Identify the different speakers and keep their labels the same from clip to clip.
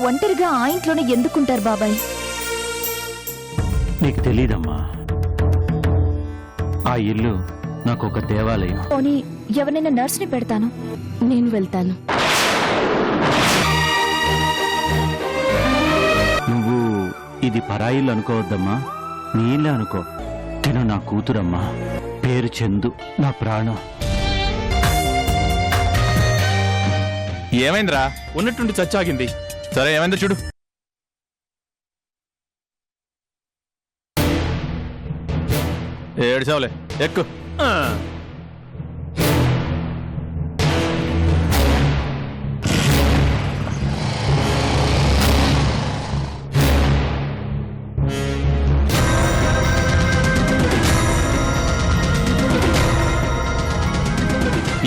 Speaker 1: ఒంటరిగా ఆ ఇంట్లోనే ఎందుకుంటారు బాబాయ్?
Speaker 2: నీకు తెలీదమ్మా, ఆ ఇల్లు నాకు ఒక దేవాలయం.
Speaker 1: పోనీ ఎవరైనా నర్స్ని పెడతాను.
Speaker 3: నేను వెళ్తాను.
Speaker 2: నువ్వు ఇది పరాయిల్లు అనుకోవద్దమ్మా, నీ ఇల్లు అనుకో. తిను నా కూతురమ్మా, పేరు చందు, నా ప్రాణం.
Speaker 4: ఏమైందిరా? ఉన్నట్టుండి చచ్చాగింది. సరే ఏమైందో చూడు. ఏడ్చావులే, ఎక్కు.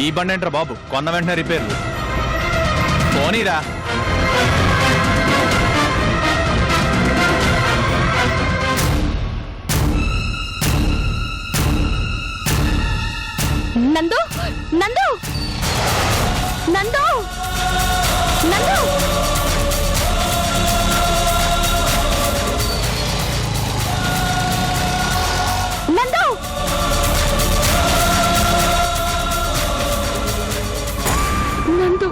Speaker 4: ఈ బండి ఏంట్రా బాబు, కొన్న వెంటనే రిపేర్లు. పోనీరా.
Speaker 3: నందు, నందు, నందు, నందు. నందు, నందు.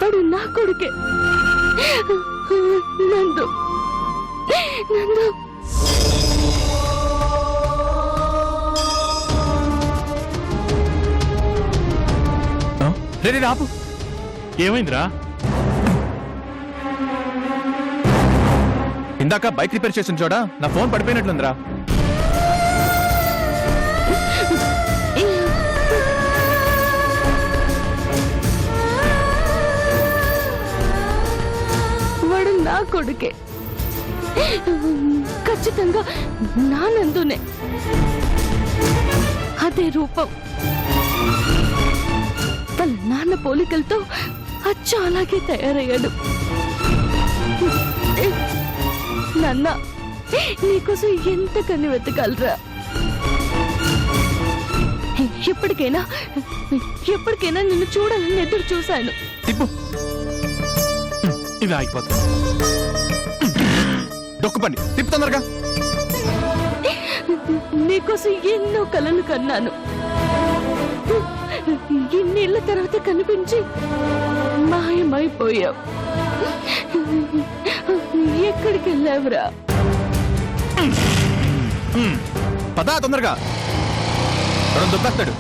Speaker 3: బడు నా కొడుకే. నందు, నందు.
Speaker 4: రే ఆపు. ఏమైందిరా? ఇందాక బైక్ రిపేర్ చేసిన చోట నా ఫోన్ పడిపోయినట్లుందిరా.
Speaker 3: వాడు నా కొడుకే, ఖచ్చితంగా నా నందునే. అదే రూపం, వాళ్ళ నాన్న పోలికలతో అచ్చ అలాగే తయారయ్యాడు. నాన్న, నీకోసం ఎంత కన్ని వెతకాలరా? ఎప్పటికైనా నిన్ను చూడాలని ఎదురు చూశాను.
Speaker 4: తిప్పు, ఇది ఆగిపోతుంది. డొక్కు పండి, తిప్పు తొందరగా.
Speaker 3: నీకోసం ఎన్నో కలలు కన్నాను. ఇన్నేళ్ల తర్వాత కనిపించి మాయమైపోయావు. ఎక్కడికి వెళ్ళావురా?
Speaker 4: పదా తొందరగా, దొబ్బేస్తాడు.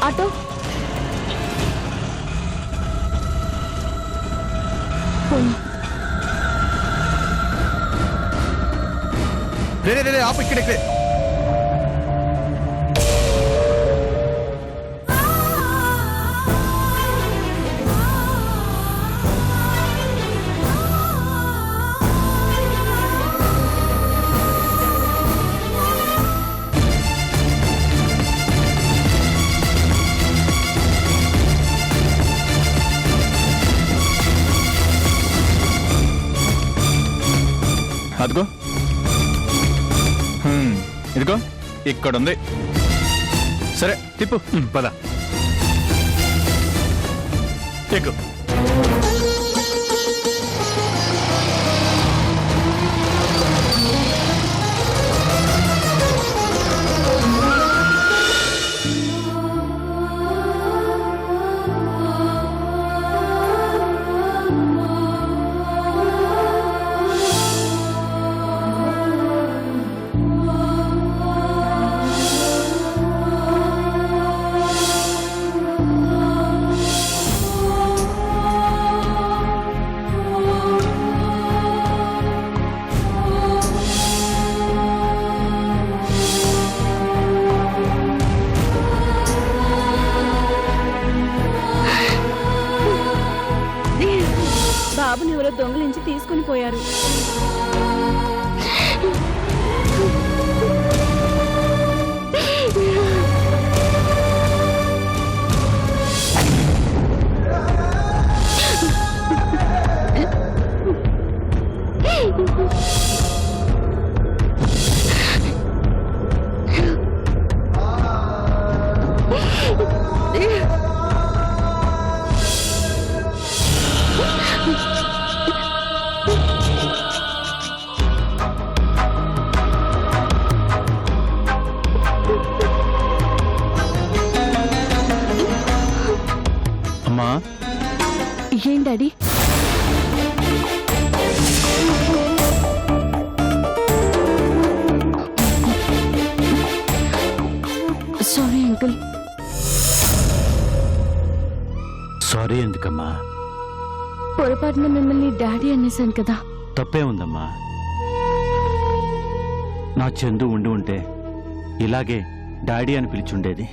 Speaker 3: ఆటో,
Speaker 4: రే ఆపు, ఇక్కడే. అదిగో, ఇదిగో ఇక్కడుంది. సరే తిప్పు, పద. ఎక్కు.
Speaker 3: చనిపోయారు.
Speaker 2: అమ్మా,
Speaker 3: ఏం డాడీ? Sorry uncle.
Speaker 2: సారీ ఎందుకమ్మా?
Speaker 3: పొరపాటున మిమ్మల్ని డాడీ అనేసాను కదా.
Speaker 2: తప్పే ఉందమ్మా. నా చందు ఉండి ఉంటే ఇలాగే డాడీ అని పిలిచుండేది.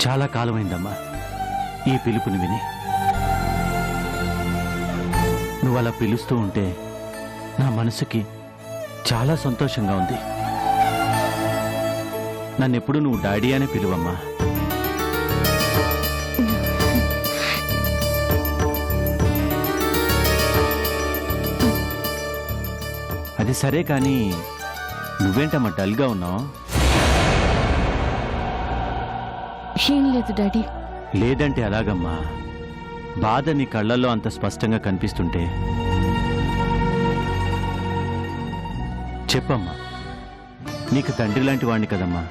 Speaker 2: చాలా కాలమైందమ్మా ఈ పిలుపుని విని. నువ్వు అలా పిలుస్తూ ఉంటే నా మనసుకి చాలా సంతోషంగా ఉంది. నన్నెప్పుడు నువ్వు డాడీ అనే పిలువమ్మా. అది సరే కానీ నువ్వేంటమ్మా డల్గా ఉన్నావు?
Speaker 3: ఏం లేదు డాడీ.
Speaker 2: లేదంటే అలాగమ్మా. బాధ నీ కళ్ళల్లో అంత స్పష్టంగా కనిపిస్తుంటే చెప్పమ్మా. నీకు తండ్రి లాంటి వాణ్ణి కదమ్మా.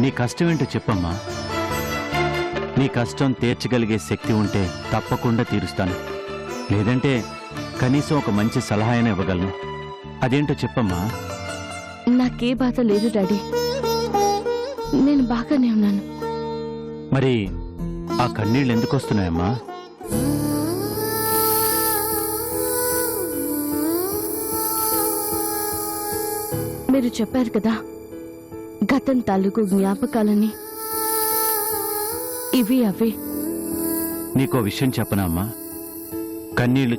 Speaker 2: నీ కష్టం ఏంటో చెప్పమ్మా. నీ కష్టం తీర్చగలిగే శక్తి ఉంటే తప్పకుండా తీరుస్తాను. లేదంటే కనీసం ఒక మంచి సలహా అయినా ఇవ్వగలను. అదేంటో చెప్పమ్మా.
Speaker 3: నాకే బాధ లేదు డాడీ. నేను బాగానే ఉన్నాను.
Speaker 2: మరి ఆ కన్నీళ్ళు ఎందుకు వస్తున్నాయమ్మా?
Speaker 3: మీరు చెప్పారు కదా గతం తాలూకు జ్ఞాపకాలని. ఇవి అవే.
Speaker 2: నీకో విషయం చెప్పనా అమ్మా? కన్నీళ్లు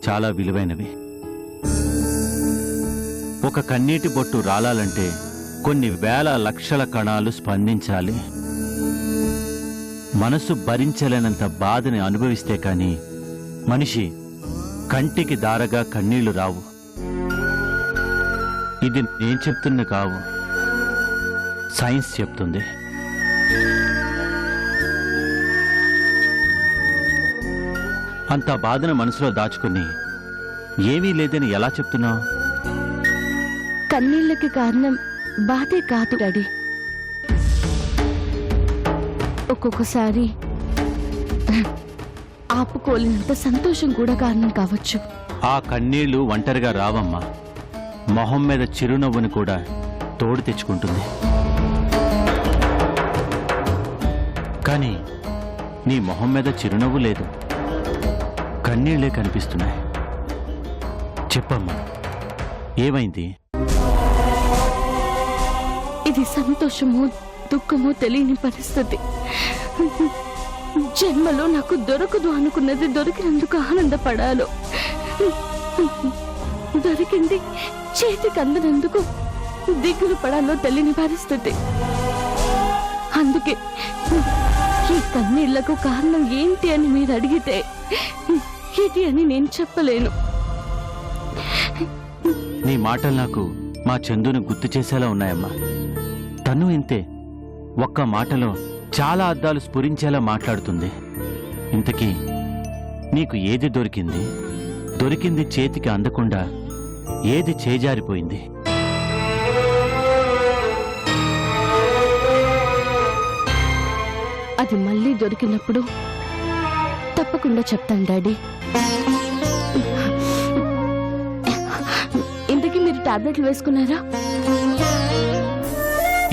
Speaker 2: చాలా విలువైనవి. ఒక కన్నీటి బొట్టు రాలాలంటే కొన్ని వేల లక్షల కణాలు స్పందించాలి. మనసు భరించలేనంత బాధని అనుభవిస్తే కాని మనిషి కంటికి దారగా కన్నీళ్లు రావు. ఇది నేను చెప్తున్న కావు, సైన్స్ చెప్తుంది. అంత బాధను మనసులో దాచుకుని ఏమీ లేదని ఎలా చెప్తున్నావు?
Speaker 3: కన్నీళ్ళకి కారణం బాధే కాదు డాడీ. ఒక్కొక్కసారి ఆపుకోలేనంత సంతోషం కూడా కారణం కావచ్చు.
Speaker 2: ఆ కన్నీళ్లు ఒంటరిగా రావమ్మా. మొహం మీద చిరునవ్వుని కూడా తోడు తెచ్చుకుంటుంది. కానీ నీ మొహం మీద చిరునవ్వు లేదు, కన్నీళ్లే కనిపిస్తున్నాయి. చెప్పమ్మా, ఏమైంది?
Speaker 3: ఇది సంతోషమో దుఃఖమో తెలియని పరిస్థితి. జన్మలో నాకు దొరకదు అనుకున్నది దొరికినందుకు ఆనందపడాలో, దొరికింది చేతికి అందినందుకు దిగులు పడాలో తెలియని పరిస్థితి. అందుకే ఈ కన్నీళ్లకు కారణం ఏంటి అని మీరు అడిగితే ఇది అని నేను చెప్పలేను.
Speaker 2: నీ మాటలు నాకు మా చందును గుర్తు చేసేలా ఉన్నాయమ్మా. తను ఇంతే, ఒక్క మాటలో చాలా అద్దాలు స్ఫురించేలా మాట్లాడుతుంది. ఇంతకీ నీకు ఏది దొరికింది? దొరికింది చేతికి అందకుండా ఏది చేజారిపోయింది?
Speaker 3: అది మళ్ళీ దొరికినప్పుడు తప్పకుండా చెప్తాను డాడీ. ఇంతకీ మీరు టాబ్లెట్లు వేసుకున్నారా?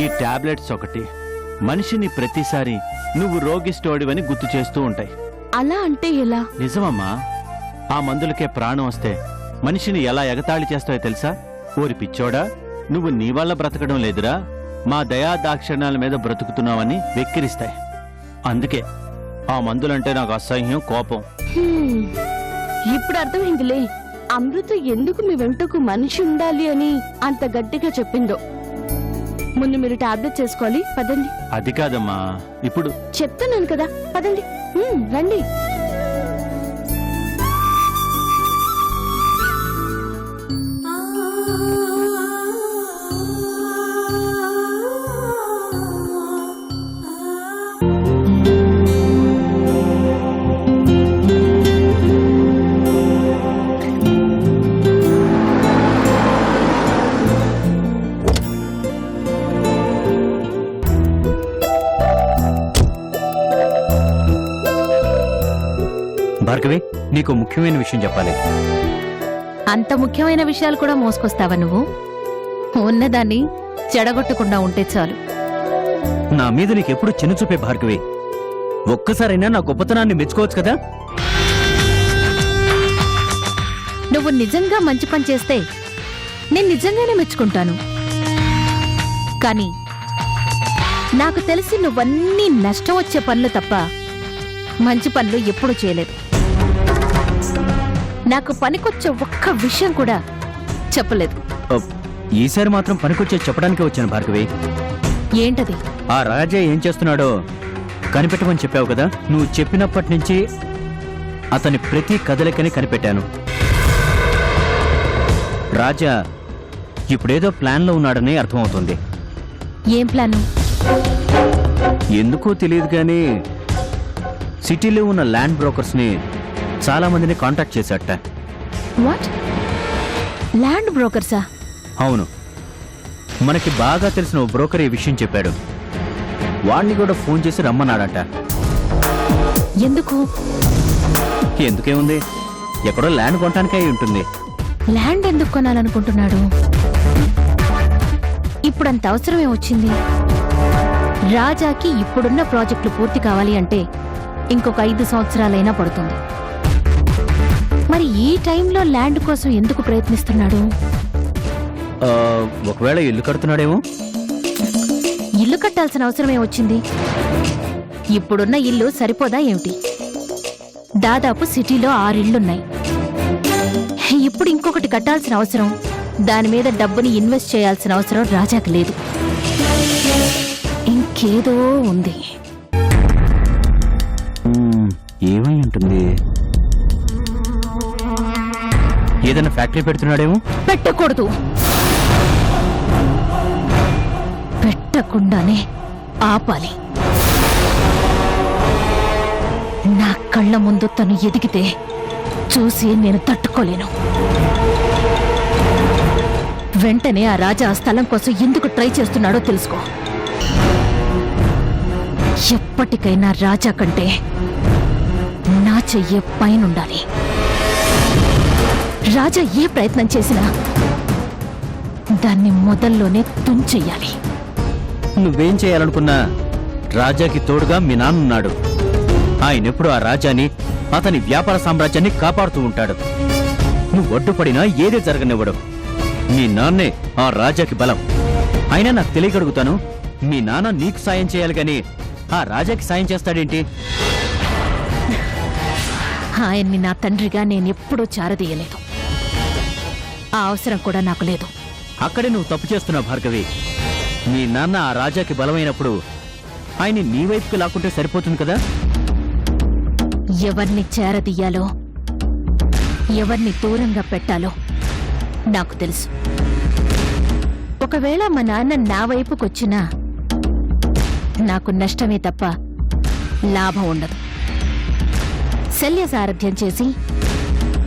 Speaker 2: ఈ టాబ్లెట్స్ ఒకటి మనిషిని ప్రతిసారి నువ్వు రోగిస్తోడివని గుర్తు చేస్తూ ఉంటాయి.
Speaker 3: అలా అంటే ఎలా?
Speaker 2: నిజమమ్మా. ఆ మందులకే ప్రాణం వస్తే మనిషిని ఎలా ఎగతాళి చేస్తావో తెలుసా? ఓరి పిచ్చోడా, నువ్వు నీ వల్ల బ్రతకడం లేదురా, మా దయా దాక్షిణ్యాల మీద బ్రతుకుతున్నావని వెక్కిరిస్తాయి. అందుకే ఆ మందులంటే నాకు అసహ్యం, కోపం.
Speaker 3: ఇప్పుడు అర్థమైందిలే, అమృత ఎందుకు మీ వెంటకు మనిషి ఉండాలి అని అంత గట్టిగా చెప్పిందో. ముందు మీరు టాబ్లెట్ చేసుకోవాలి, పదండి.
Speaker 2: అది కాదమ్మా, ఇప్పుడు
Speaker 3: చెప్తున్నాను కదా, పదండి. రండి.
Speaker 5: భార్గవి, నీకు ముఖ్యమైన విషయం చెప్పాలి.
Speaker 6: అంత ముఖ్యమైన విషయాలు కూడా మోసుకొస్తావా నువ్వు? ఉన్నదాన్ని చెడగొట్టకుండా ఉంటే చాలు.
Speaker 5: నా మీద నీకెప్పుడు చిన్నచూపే భార్గవి. ఒక్కసారైనా నా గొప్పతనాన్ని మెచ్చుకోవచ్చు కదా.
Speaker 6: నువ్వు నిజంగా మంచి పని చేస్తే నేను నిజంగానే మెచ్చుకుంటాను. కానీ నాకు తెలిసి నువ్వన్నీ నష్టం వచ్చే పనులు తప్ప మంచి పనులు ఎప్పుడూ చేయలేదు. నాకు పనికొచ్చే ఒక్క విషయం కూడా చెప్పలేదు.
Speaker 5: ఈసారి మాత్రం పనికొచ్చే చెప్పడానికి వచ్చాను భార్గవి.
Speaker 6: ఏంటది?
Speaker 5: ఆ రాజా ఏం చేస్తున్నాడో కనిపెట్టమని చెప్పావు కదా. నువ్వు చెప్పినప్పటి నుంచి అతని ప్రతి కదలికని కనిపెట్టాను. రాజా ఇప్పుడేదో ప్లాన్లో ఉన్నాడని అర్థమవుతుంది.
Speaker 6: ఏం ప్లాను?
Speaker 5: ఎందుకో తెలియదు కానీ సిటీలో ఉన్న ల్యాండ్ బ్రోకర్స్ని చాలా మందిని కాంటాక్ట్ చేశాట.
Speaker 6: వాట్? ల్యాండ్ బ్రోకర్సా?
Speaker 5: అవును, మనకి బాగా తెలిసిన ఓ బ్రోకర్ ఈ విషయం చెప్పాడు. వాణ్ణి కూడా ఫోన్ చేసి రమ్మన్నాడట.
Speaker 6: ఎందుకు?
Speaker 5: ఎందుకేముంది, ఎక్కడో ల్యాండ్ కొనటానికే అయి ఉంటుంది.
Speaker 6: ల్యాండ్ ఎందుకు కొనాలనుకుంటున్నాడు? ఇప్పుడంత అవసరమే వచ్చింది? రాజాకి ఇప్పుడున్న ప్రాజెక్టులు పూర్తి కావాలి అంటే ఇంకొక 5 సంవత్సరాలైనా పడుతుంది. మరి ఈ టైంలో ల్యాండ్ కోసం ఎందుకు ప్రయత్నిస్తున్నాడు?
Speaker 5: ఒకవేళ ఇల్లు కడుతున్నాడేమో.
Speaker 6: ఇల్లు కట్టాల్సిన అవసరమే వచ్చింది? ఇప్పుడున్న ఇల్లు సరిపోదా ఏమిటి? దాదాపు సిటీలో 6 ఇళ్లున్నాయి. ఇప్పుడు ఇంకొకటి కట్టాల్సిన అవసరం, దాని మీద డబ్బుని ఇన్వెస్ట్ చేయాల్సిన అవసరం రాజాకి లేదు. ఇంకేదో ఉంది.
Speaker 5: ఏమై ఉంటుంది? ఏదైనా ఫ్యాక్టరీ పెడుతున్నాడేమో.
Speaker 6: పెట్టకూడదు. పెట్టకుండానే ఆపాలి. నా కళ్ళ ముందు తను ఎదిగితే చూసి నేను తట్టుకోలేను. వెంటనే ఆ రాజా ఆ స్థలం కోసం ఎందుకు ట్రై చేస్తున్నాడో తెలుసుకో. ఎప్పటికైనా రాజా కంటే నా చెయ్యే పైనుండాలి. రాజా ఏ ప్రయత్నం చేసినా దాన్ని మొదల్లోనే తుంచెయ్యాలి.
Speaker 5: నువ్వేం చేయాలనుకున్నా రాజాకి తోడుగా మీ నాన్నున్నాడు. ఆయనెప్పుడు ఆ రాజాని, అతని వ్యాపార సామ్రాజ్యాన్ని కాపాడుతూ ఉంటాడు. నువ్వు అడ్డుపడినా ఏదే జరగనివ్వడు. మీ నాన్నే ఆ రాజాకి బలం. అయినా నాకు తెలియగలుగుతాను, మీ నాన్న నీకు సాయం చేయాలి గాని ఆ రాజాకి సాయం చేస్తాడేంటి?
Speaker 6: ఆయన్ని నా తండ్రిగా నేనెప్పుడూ చారదీయలేదు. ఆ అవసరం కూడా నాకు లేదు.
Speaker 5: అక్కడే నువ్వు తప్పు చేస్తున్నావు భార్గవి. మీ నాన్న ఆ రాజాకి బలమైనప్పుడు ఆయన్ని నీ వైపుకి లాక్కుంటే సరిపోతుంది కదా.
Speaker 6: ఎవరిని చేరదీయాలో, ఎవరిని దూరంగా పెట్టాలో నాకు తెలుసు. ఒకవేళ మా నాన్న నా వైపుకొచ్చినా నాకు నష్టమే తప్ప లాభం ఉండదు. శల్య సారథ్యం చేసి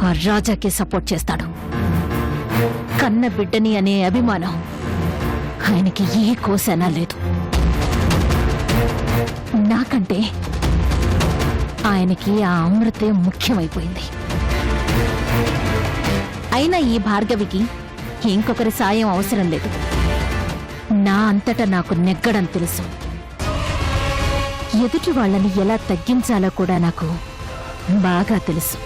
Speaker 6: ఆ రాజాకి సపోర్ట్ చేస్తాడు. కన్న బిడ్డని అనే అభిమానం ఆయనకి ఏ కోసైనా లేదు. నాకంటే ఆయనకి ఆ అమృతే ముఖ్యమైపోయింది. అయినా ఈ భార్గవికి ఇంకొకరి సాయం అవసరం లేదు. నా అంతటా నాకు నెగ్గడం తెలుసు. ఎదుటి వాళ్ళని ఎలా తగ్గించాలో కూడా నాకు బాగా తెలుసు.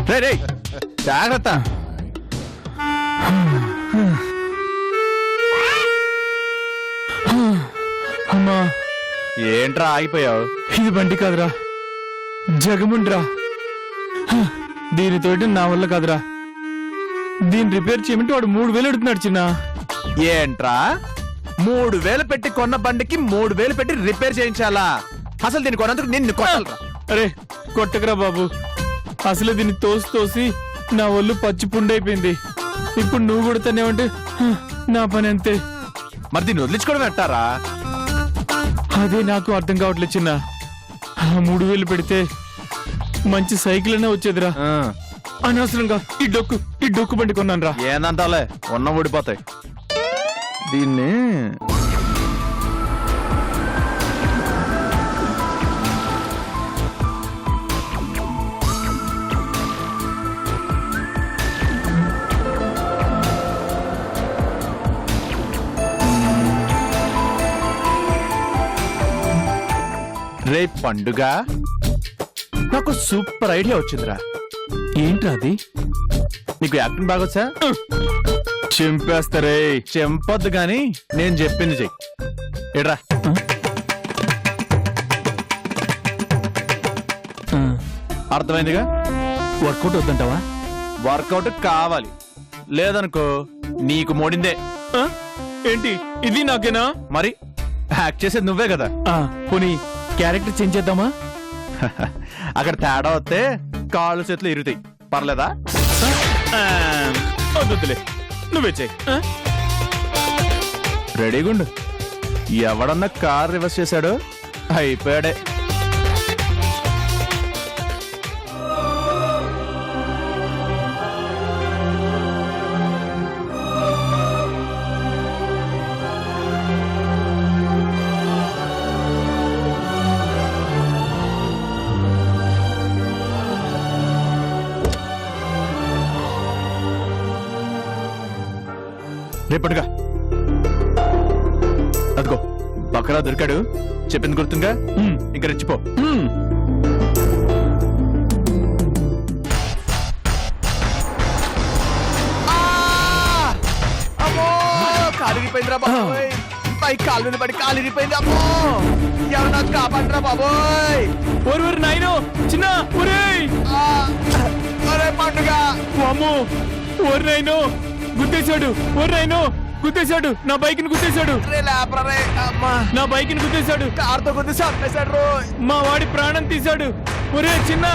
Speaker 4: రే రే జాగ్రత్త.
Speaker 7: అమ్మా,
Speaker 4: ఏంట్రా ఆగిపోయావు?
Speaker 7: ఇది బండి కాదురా, జగముండ్రా. దీనితోటి నా వల్ల కాదురా. దీన్ని రిపేర్ చేయమంటే వాడు 3000 ఎడుతున్నాడు చిన్న.
Speaker 4: ఏంట్రా 3000 పెట్టి కొన్న బండికి 3000 పెట్టి రిపేర్ చేయించాలా? అసలు దీన్ని కొన్నందుకు నిన్ను కొట్టాలరా.
Speaker 7: అరే కొట్టకరా బాబు, అసలు దీన్ని తోసి నా ఒళ్ళు పచ్చి పుండైపోయింది. ఇప్పుడు నువ్వు కొడతానేమంటే నా పని అంతే.
Speaker 4: మరి దీన్ని వదిలించుకోవడం పెట్టారా?
Speaker 7: అదే నాకు అర్థం కావట్లేదు చిన్న. 3000 పెడితే మంచి సైకిల్ అనే వచ్చేదిరా. అనవసరంగా ఈ డొక్కు బండి కొన్నాను రా.
Speaker 4: ఏందంటాలే, ఉన్న ఊడిపోతాయి. దీన్ని రేపు పండుగ నాకు సూపర్ ఐడియా వచ్చిందిరా.
Speaker 7: ఏంట్రా అది?
Speaker 4: నీకు యాక్టింగ్ బాగొచ్చా?
Speaker 7: చింపేస్తారే.
Speaker 4: చెంపొద్దు గాని నేను చెప్పింది చెయ్యి. ఏడ్రా అర్థమైందిగా?
Speaker 7: వర్కౌట్ వద్దంటావా?
Speaker 4: వర్కౌట్ కావాలి, లేదనుకో నీకు మోడిందే.
Speaker 7: ఏంటి ఇది నాకేనా?
Speaker 4: మరి యాక్ట్ చేసేది నువ్వే కదా.
Speaker 7: పోనీ క్యారెక్టర్ చేంజ్ చేద్దామా?
Speaker 4: అక్కడ తేడా వస్తే కాళ్ళు చేతులు ఇరుతాయి. పర్లేదా?
Speaker 7: వద్దులే, నువ్వే చెయ్యి.
Speaker 4: రెడీగుండు. ఎవడన్నా కార్ రివర్స్ చేశాడు అయిపోయాడే. రేపటిగా అదిగో బకరా దొరికాడు. చెప్పింది గుర్తుంగా? ఇంకా రెచ్చిపో. అమ్మో కాలిరిపోయిందిరా బాబోయ్. బైక్ కాలు మీద పడి కాలిరిపోయింది. అమ్మో ఎవరన్నా కాపాడరా బాబోయ్.
Speaker 7: ఒరు నాయనో చిన్న
Speaker 4: ఒరే పండుగ.
Speaker 7: అమ్మో ఒరు నాయనో గుద్దేశాడు. ఒరు నాయనో గుద్దేశాడు. నా బైక్ ని గుద్దేశాడు. నా బైక్ ని గుద్దేశాడు.
Speaker 4: కార్తో కొద్ది చంపేశాడు.
Speaker 7: మా వాడి ప్రాణం తీశాడు. ఒరే చిన్న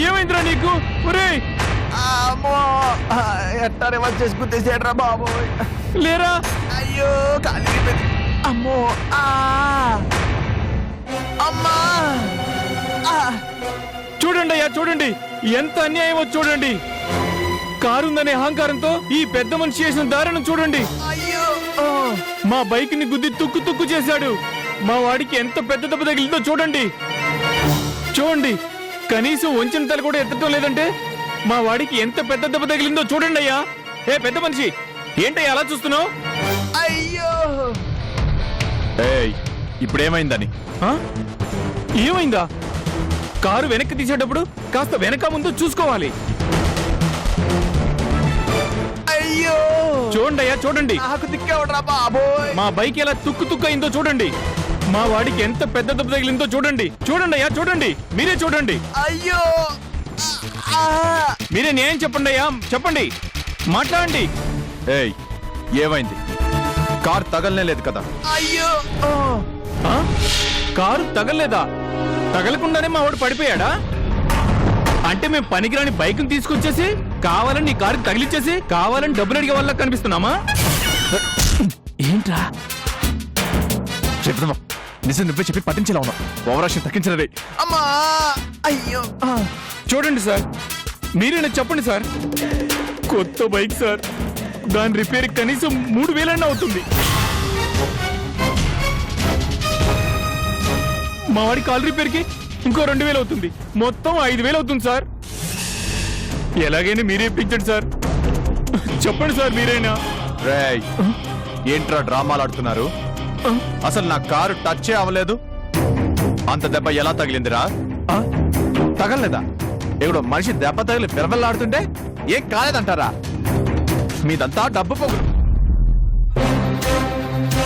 Speaker 7: ఏమైందిరా నీకు? ఒరే
Speaker 4: అమ్మో ఎట్టా రివర్స్ చేసి గుద్దేశాడు బాబోయ్.
Speaker 7: లేరా?
Speaker 4: అయ్యో కాలిరిపోయింది. అమ్మో అమ్మా.
Speaker 7: చూడండి అయ్యా, చూడండి ఎంత అన్యాయమో చూడండి. కారుందనే అహంకారంతో ఈ పెద్ద మనిషి చేసిన దారుణం చూడండి.
Speaker 4: అయ్యో
Speaker 7: మా బైక్ ని గుద్ది తుక్కు చేశాడు. మా వాడికి ఎంత పెద్ద దెబ్బ తగిలిందో చూడండి. చూడండి కనీసం వంచిన తల కూడా ఎత్తడం లేదంటే మా వాడికి ఎంత పెద్ద దెబ్బ తగిలిందో చూడండి అయ్యా. ఏ పెద్ద మనిషి ఏంటయ్యా అలా చూస్తున్నావు?
Speaker 4: అయ్యో ఇప్పుడేమైందని?
Speaker 7: ఏమైందా? కారు వెనక్కి తీసేటప్పుడు కాస్త వెనక ముందు చూసుకోవాలి.
Speaker 4: అయ్యో
Speaker 7: చూడండి అయ్యా, చూడండి
Speaker 4: నాకు దిక్కేవడరా బాబోయ్.
Speaker 7: మా బైక్ ఎలా తుక్కు అయిందో చూడండి. మా వాడికి ఎంత పెద్ద దెబ్బ తగిలిందో చూడండి. చూడండి అయ్యా, చూడండి మీరే చూడండి.
Speaker 4: అయ్యో
Speaker 7: మీరే న్యాయం చెప్పండి అయ్యా, చెప్పండి, మాట్లాడండి.
Speaker 4: ఏమైంది? కార్ తగలనే లేదు కదా? అయ్యో
Speaker 7: కారు తగలలేదా? తగలకుండానే మా వాడు పడిపోయాడా? అంటే మేము పనికిరాని బైక్ ని తీసుకొచ్చేసి కావాలని నీ కారు తగిలిచ్చేసి కావాలని డబ్బులు అడిగే వాళ్ళకి కనిపిస్తున్నామా? ఏంట్రా
Speaker 4: చెప్తామా? నిజం నువ్వే చెప్పి పట్టించేలా ఉన్నా. ఓవరాక్షన్ తగ్గించలేదే. అమ్మా అయ్యో
Speaker 7: చూడండి సార్, మీరేనా చెప్పండి సార్. కొత్త బైక్ సార్, దాని రిపేర్ కనీసం 3000 అవుతుంది. మా వాడి కాల్ రిపేర్ కి ఇంకో 2000 అవుతుంది. మొత్తం 5000 అవుతుంది సార్. ఎలాగైనా మీరే ఇప్పించండి సార్. చెప్పండి సార్ మీరైనా.
Speaker 4: రేయ్ ఏంట్రా డ్రామాలు ఆడుతున్నారు? అసలు నా కారు టచ్ అవ్వలేదు. అంత దెబ్బ ఎలా తగిలిందిరా? తగలలేదా? ఇక్కడ మనిషి దెబ్బ తగిలి విరవెల్లాడుతుంటే ఏం కాలేదంటారా? మీదంతా డబ్బు పొగురు.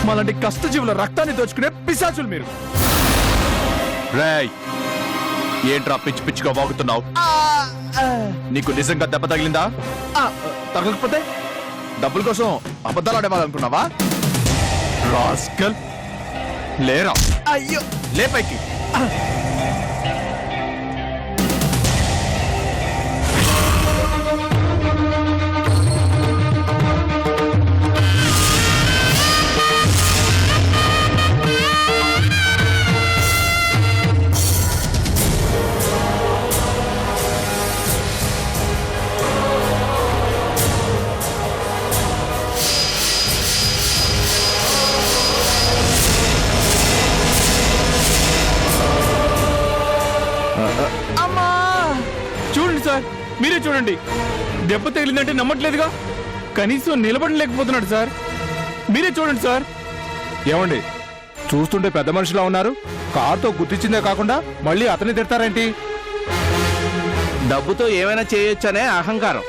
Speaker 4: మాలాంటి కష్టజీవుల రక్తాన్ని దోచుకునే పిశాచులు మీరు. రేయ్, ఏంట్రా పిచ్చి పిచ్చిగా వాగుతున్నావు? నీకు నిజంగా దెబ్బ తగిలిందా? తగలకపోతే డబ్బుల కోసం అబద్ధాలు ఆడేవాలనుకున్నావా? రాస్కల్, లేరా? అయ్యో, లే పైకి.
Speaker 7: చూడండి సార్, మీరే చూడండి. దెబ్బ తగిలిందంటే నమ్మట్లేదుగా. కనీసం నిలబడలేకపోతున్నాడు సార్. మీరే చూడండి సార్.
Speaker 4: ఏమండి, చూస్తుంటే పెద్ద మనిషిలా ఉన్నారు. కారుతో గుర్తించిందే కాకుండా మళ్ళీ అతన్ని తిడతారేంటి?
Speaker 8: డబ్బుతో ఏమైనా చేయొచ్చనే అహంకారం.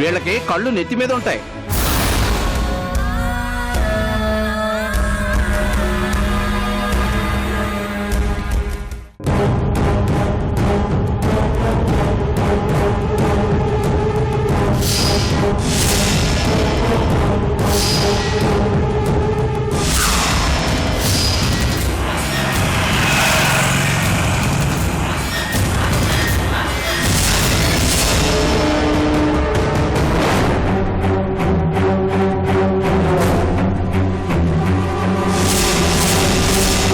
Speaker 8: వీళ్ళకి కళ్ళు నెత్తి మీద ఉంటాయి.